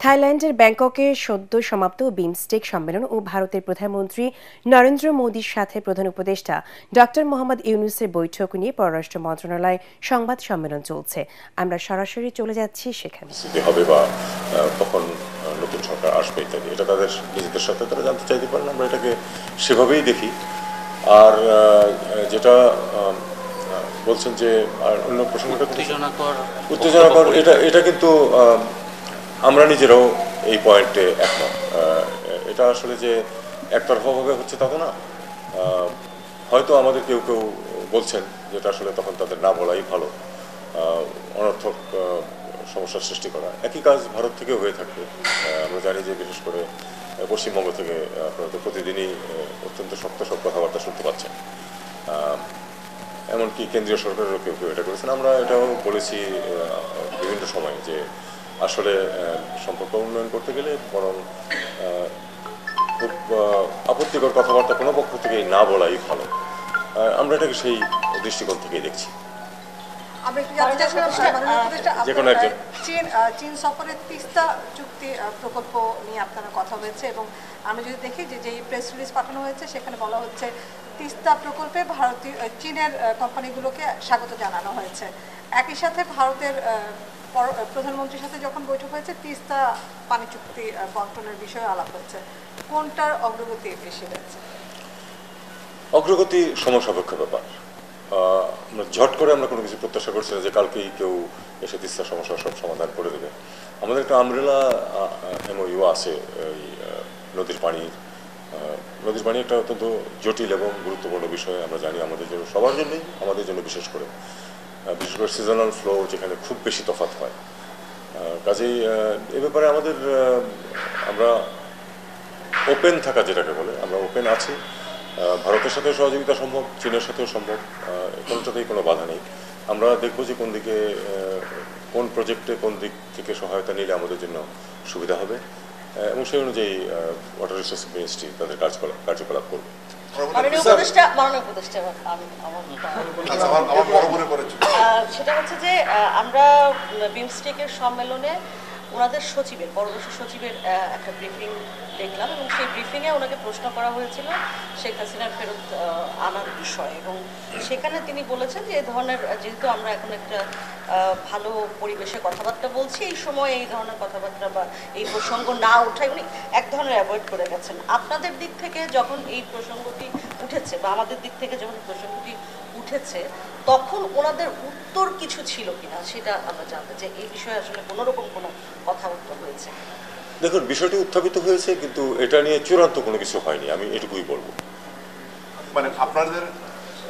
থাইল্যান্ডের ব্যাংককে সদ্য সমাপ্ত বিমস্টেক সম্মেলন ও ভারতের প্রধানমন্ত্রী নরেন্দ্র মোদীর সাথে প্রধান উপদেষ্টা ডক্টর মোহাম্মদ ইউনূসের বৈঠক নিয়ে পররাষ্ট্র মন্ত্রণালয় সংবাদ সম্মেলন চলছে। আমরা সরাসরি চলে যাচ্ছি সেখানে। হবে বা কখন নতুন সরকার আসবে ইত্যাদি, এটা তাদের নিজেদের সাথে তারা জানতে চাইতে পারেন। আমরা এটাকে সেভাবেই দেখি। আর যেটা বলছেন যে আর অন্য প্রসঙ্গটা উত্তেজনাকর, এটা কিন্তু আমরা নিজেরাও এই পয়েন্টে একমত। এটা আসলে যে একতরফাভাবে হচ্ছে তা তো না। হয়তো আমাদের কেউ কেউ বলছেন যেটা আসলে তখন তাদের না বলাই ভালো, অনর্থক সমস্যার সৃষ্টি করা। একই কাজ ভারত থেকেও হয়ে থাকবে। আমরা জানি যে বিশেষ করে পশ্চিমবঙ্গ থেকে আপনারা তো প্রতিদিনই অত্যন্ত শক্ত সব কথাবার্তা শুনতে পাচ্ছেন। এমনকি কেন্দ্রীয় সরকারেরও কেউ কেউ এটা করেছেন। আমরা এটাও বলেছি বিভিন্ন সময় যে আসলে সম্পর্ক উন্নয়ন করতে গেলে বরং খুব আপত্তিকর কথাবার্তা কোনো পক্ষ থেকেই না বলাই ভালো। আমরা এটাকে সেই দৃষ্টিকোণ থেকেই দেখছি। চীন সফরের তিস্তা চুক্তি প্রকল্প নিয়ে আপনারা কথা হয়েছে এবং আমি যদি দেখি যে প্রেস রিলিজ পাঠানো হয়েছে সেখানে বলা হচ্ছে তিস্তা প্রকল্পে ভারতীয় চীনের কোম্পানিগুলোকে স্বাগত জানানো হয়েছে। একই সাথে ভারতের প্রধানমন্ত্রীর সাথে যখন বৈঠক হয়েছে তিস্তা পানি চুক্তি বন্টনের বিষয়ে আলাপ হয়েছে। কোনটার অগ্রগতি বেশি হয়েছে? অগ্রগতি সমসাপেক্ষ ব্যাপার। ঝট করে আমরা কোনো কিছু প্রত্যাশা করছি না যে কালকেই কেউ এসে তিস্তা সমস্যা সব সমাধান করে দেবে। আমাদের একটা আমরেলা এমওইউ আছে। এই নদীর পানি একটা অত্যন্ত জটিল এবং গুরুত্বপূর্ণ বিষয়। আমরা জানি আমাদের জন্য, সবার জন্যই, আমাদের জন্য বিশেষ করে সিজনাল ফ্লো যেখানে খুব বেশি তফাৎ হয়। কাজেই এ ব্যাপারে আমরা ওপেন থাকা, যেটাকে বলে, আমরা ওপেন আছি। ভারতের সাথেও সহযোগিতা সম্ভব, চীনের সাথেও সম্ভব, কোনোটাতেই কোনো বাধা নেই। আমরা দেখব যে কোন দিকে, কোন প্রজেক্টে কোন দিক থেকে সহায়তা নিলে আমাদের জন্য সুবিধা হবে এবং সেই অনুযায়ী ওয়াটার রিসোর্স মিনিস্ট্রি তাদের কার্যকলাপ করবে। সেটা হচ্ছে যে আমরা বিমস্টেকের সম্মেলনে ওনাদের সচিবের, পররাষ্ট্র সচিবের একটা ব্রিফিং দেখলাম এবং সেই ব্রিফিংয়ে ওনাকে প্রশ্ন করা হয়েছিল শেখ হাসিনার ফেরত আনার বিষয় এবং সেখানে তিনি বলেছেন যে এই ধরনের, যেহেতু আমরা এখন একটা ভালো পরিবেশে কথাবার্তা বলছি, এই সময় এই ধরনের কথাবার্তা বা এই প্রসঙ্গ না ওঠায় উনি এক ধরনের অ্যাভয়েড করে গেছেন। আপনাদের দিক থেকে যখন এই প্রসঙ্গটি উঠেছে বা আমাদের দিক থেকে যখন প্রসঙ্গটি উঠেছে তখন ওনাদের উত্তর কিছু ছিল কিনা সেটা আমরা জানতে চাই। এই বিষয়ে আসলে কোনোরকম কোনো কথাবার্তা হয়েছে? দেখুন, বিষয়টি উত্থাপিত হয়েছে কিন্তু এটা নিয়ে চূড়ান্ত কোনো কিছু হয়নি, আমি এটুকুই বলবো। মানে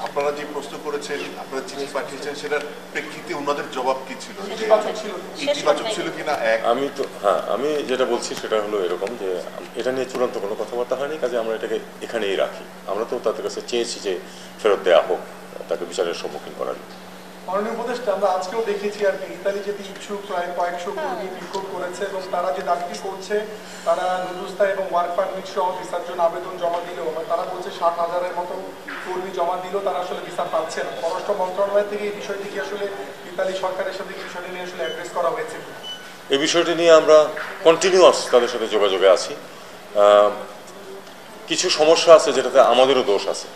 আপনারা যে প্রশ্ন করেছেন, আপনারা চিঠি পাঠিয়েছেন, সেটার প্রেক্ষিতে ওনাদের জবাব কি ছিল? ইতিবাচক ছিল কিনা? আমি যেটা বলছি সেটা হলো এরকম যে এটা নিয়ে চূড়ান্ত কোনো কথাবার্তা হয়নি, কাজে আমরা এটাকে এখানেই রাখি। আমরা তো তাদের কাছে চেয়েছি যে ফেরত দেওয়া হোক, তাকে বিচারের সম্মুখীন করার। মাননীয় উপদেষ্টা, আমরা আজকেও দেখেছি আর কি, ইতালি যেতে ইচ্ছুক প্রায় কয়েকশো কর্মী বিক্ষোভ করেছে এবং তারা যে দাবিটি করছে, তারা নুরুস্তা এবং ওয়ার্ক পারমিট সহ ভিসার জন্য আবেদন জমা দিলেও, তারা বলছে 60,000-এর মতো কর্মী জমা দিলেও তারা আসলে ভিসা পাচ্ছে না। পররাষ্ট্র মন্ত্রণালয় থেকে এই বিষয়টি কি আসলে ইতালি সরকারের সাথে বিষয়টি নিয়ে আসলে অ্যাড্রেস করা হয়েছে? এই বিষয়টি নিয়ে আমরা কন্টিনিউয়াস তাদের সাথে যোগাযোগে আছি। কিছু সমস্যা আছে যেটাতে আমাদেরও দোষ আছে।